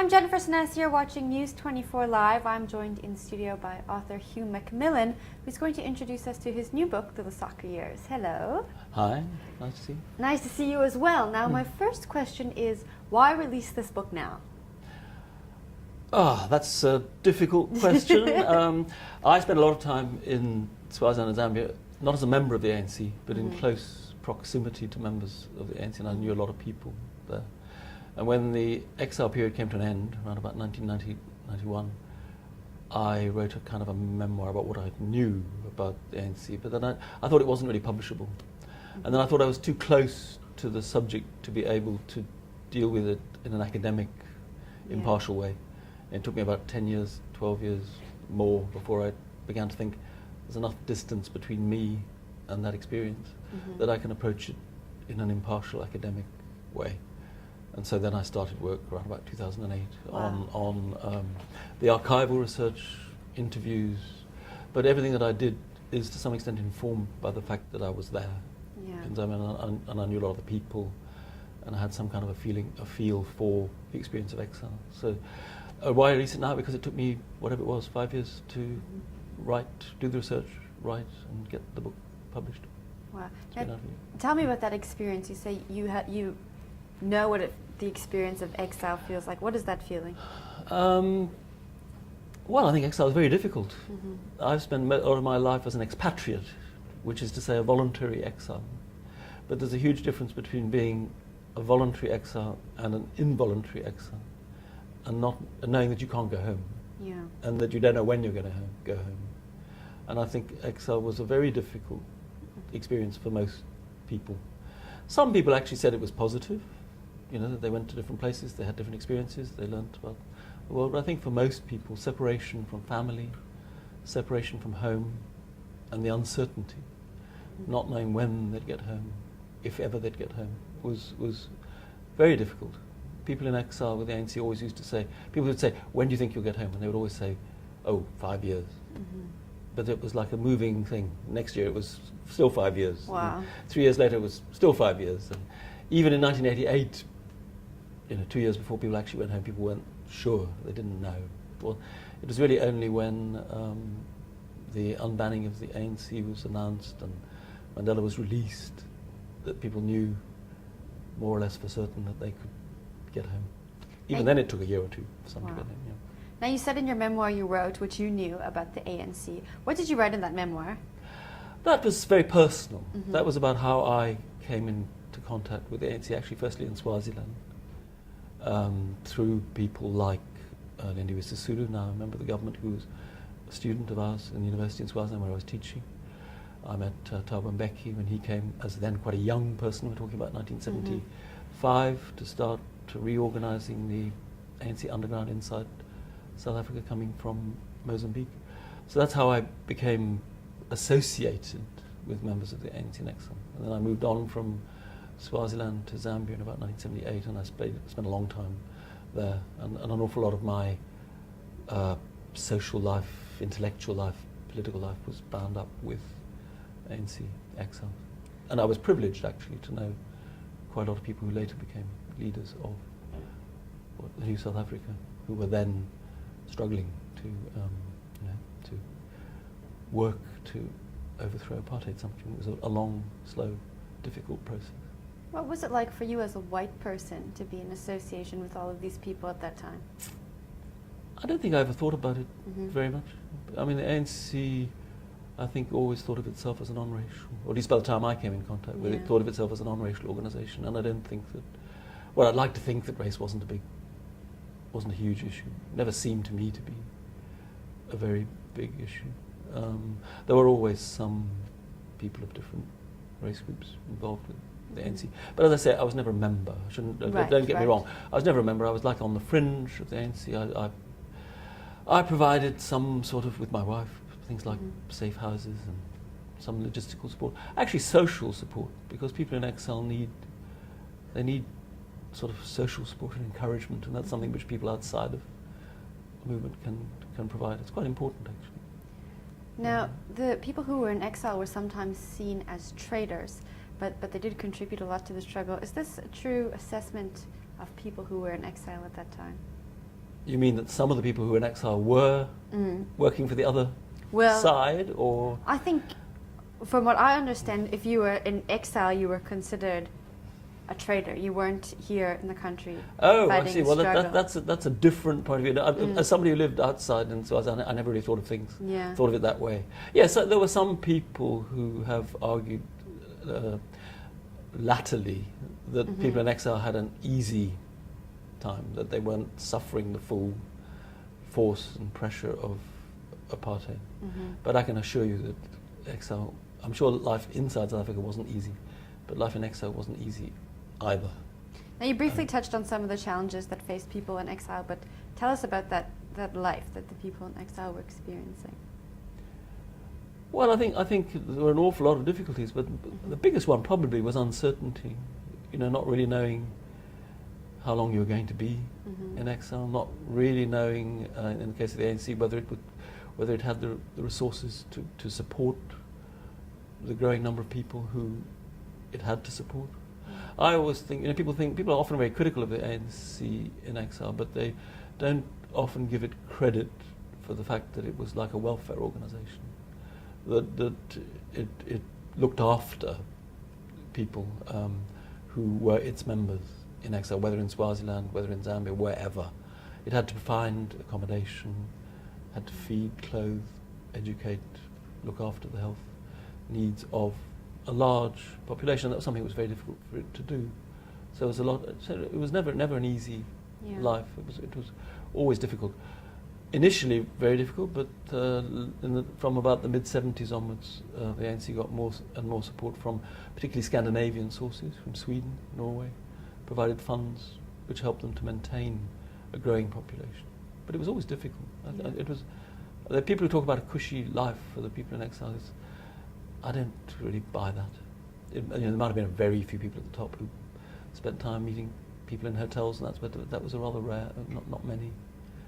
I'm Jennifer Sness. You're watching News 24 Live. I'm joined in studio by author Hugh Macmillan, who's going to introduce us to his new book, The Lusaka Years. Hello. Hi, nice to see you. Nice to see you as well. Now, my first question is, why release this book now? That's a difficult question. I spent a lot of time in Swaziland and Zambia, not as a member of the ANC, but in close proximity to members of the ANC, and I knew a lot of people there. And when the exile period came to an end, around about 1990-91, I wrote a kind of a memoir about what I knew about the ANC, but then I thought it wasn't really publishable. And then I thought I was too close to the subject to be able to deal with it in an academic, impartial way. It took me about 10 years, 12 years more before I began to think there's enough distance between me and that experience that I can approach it in an impartial academic way. And so then I started work around about 2008 on the archival research, interviews, but everything that I did is to some extent informed by the fact that I was there in Zambia, and I knew a lot of the people, and I had some kind of a feel for the experience of exile. So why release it now? Because it took me, whatever it was, 5 years to write, do the research, write, and get the book published. Wow. Now, tell me about that experience. You say you know what the experience of exile feels like. What is that feeling? Well, I think exile is very difficult. I've spent a lot of my life as an expatriate, which is to say a voluntary exile. But there's a huge difference between being a voluntary exile and an involuntary exile, and knowing that you can't go home, and that you don't know when you're going to go home. And I think exile was a very difficult experience for most people. Some people actually said it was positive. You know, they went to different places, they had different experiences, they learned about the world. But I think for most people, separation from family, separation from home, and the uncertainty, not knowing when they'd get home, if ever they'd get home, was very difficult. People in exile with the ANC always used to say, people would say, when do you think you'll get home? And they would always say, 5 years. But it was like a moving thing. Next year it was still 5 years. Wow. 3 years later it was still 5 years. And even in 1988, 2 years before people actually went home, people weren't sure, they didn't know. Well, it was really only when the unbanning of the ANC was announced and Mandela was released that people knew more or less for certain that they could get home. Even then it took a year or two for some to get home. Yeah. Now, you said in your memoir you wrote what you knew about the ANC. What did you write in that memoir? That was very personal. That was about how I came into contact with the ANC, actually firstly in Swaziland, through people like Lindiwe Sisulu, now a member of the government, who was a student of ours in the university in Swaziland where I was teaching. I met Thabo Mbeki when he came as then quite a young person. We're talking about 1975, to start reorganizing the ANC underground inside South Africa, coming from Mozambique. So that's how I became associated with members of the ANC in exile. And then I moved on from Swaziland to Zambia in about 1978, and I spent a long time there. And an awful lot of my social life, intellectual life, political life was bound up with ANC exile. And I was privileged actually to know quite a lot of people who later became leaders of the new South Africa, who were then struggling to work to overthrow apartheid. Something it was a long, slow, difficult process. What was it like for you as a white person to be in association with all of these people at that time? I don't think I ever thought about it very much. I mean, the ANC, I think, always thought of itself as a non-racial, or at least by the time I came in contact with it, thought of itself as a non-racial organisation. And I don't think that, well, I'd like to think that race wasn't a huge issue. It never seemed to me to be a very big issue. There were always some people of different race groups involved with the ANC. But as I say, I was never a member. Don't get me wrong. I was never a member. I was like on the fringe of the ANC. I provided some sort of, with my wife, things like safe houses and some logistical support. Actually social support, because people in exile need sort of social support and encouragement, and that's something which people outside of the movement can provide. It's quite important, actually. Now, the people who were in exile were sometimes seen as traitors, but they did contribute a lot to the struggle. Is this a true assessment of people who were in exile at that time? You mean that some of the people who were in exile were working for the other side, or? I think, from what I understand, if you were in exile, you were considered a traitor. You weren't here in the country. Oh, fighting I see. Well, struggle. that's a different point of view. As somebody who lived outside, and so I never really thought of it that way. Yeah, so there were some people who have argued latterly that people in exile had an easy time, that they weren't suffering the full force and pressure of apartheid. But I can assure you that exile, I'm sure life inside South Africa wasn't easy, but life in exile wasn't easy either. Now, you briefly touched on some of the challenges that faced people in exile, but tell us about that life that the people in exile were experiencing. Well, I think there were an awful lot of difficulties, but the biggest one probably was uncertainty. Not really knowing how long you were going to be in exile, not really knowing, in the case of the ANC, whether it had the resources to support the growing number of people who it had to support. I always think, people are often very critical of the ANC in exile, but they don't often give it credit for the fact that it was like a welfare organisation, that it looked after people who were its members in exile, whether in Swaziland, whether in Zambia, wherever. It had to find accommodation, had to feed, clothe, educate, look after the health needs of a large population. That was something that was very difficult for it to do. So it was never an easy life. It was always difficult. Initially very difficult, but from about the mid-70s onwards, the ANC got more and more support from particularly Scandinavian sources, from Sweden, Norway, provided funds which helped them to maintain a growing population. But it was always difficult. The people who talk about a cushy life for the people in exile, I don't really buy that. There might have been a very few people at the top who spent time meeting people in hotels, and that was a rather rare, not many.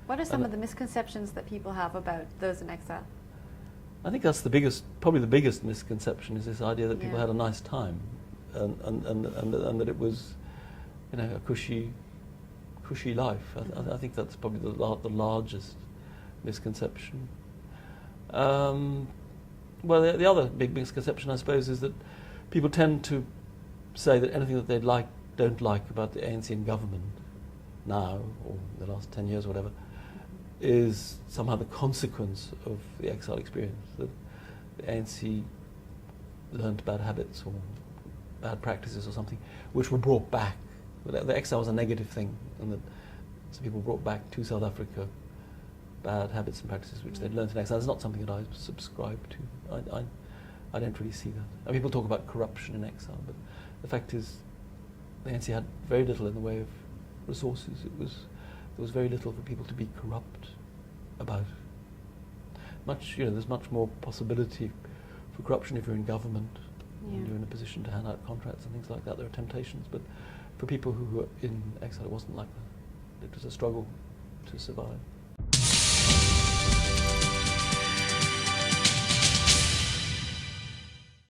What are some of the misconceptions that people have about those in exile? I think that's probably the biggest misconception, is this idea that people had a nice time, and that it was, a cushy life. I think that's probably the largest misconception. Well, the other big misconception, I suppose, is that people tend to say that anything that they don't like about the ANC and government now, or the last 10 years or whatever, is somehow the consequence of the exile experience, that the ANC learned bad habits or bad practices or something, which were brought back. The exile was a negative thing, and that some people brought back to South Africa bad habits and practices which they'd learned in exile. It's not something that I subscribe to. I don't really see that. And people talk about corruption in exile, but the fact is the ANC had very little in the way of resources. There was very little for people to be corrupt about. There's much more possibility for corruption if you're in government, and you're in a position to hand out contracts and things like that. There are temptations, but for people who were in exile, it wasn't like that. It was a struggle to survive.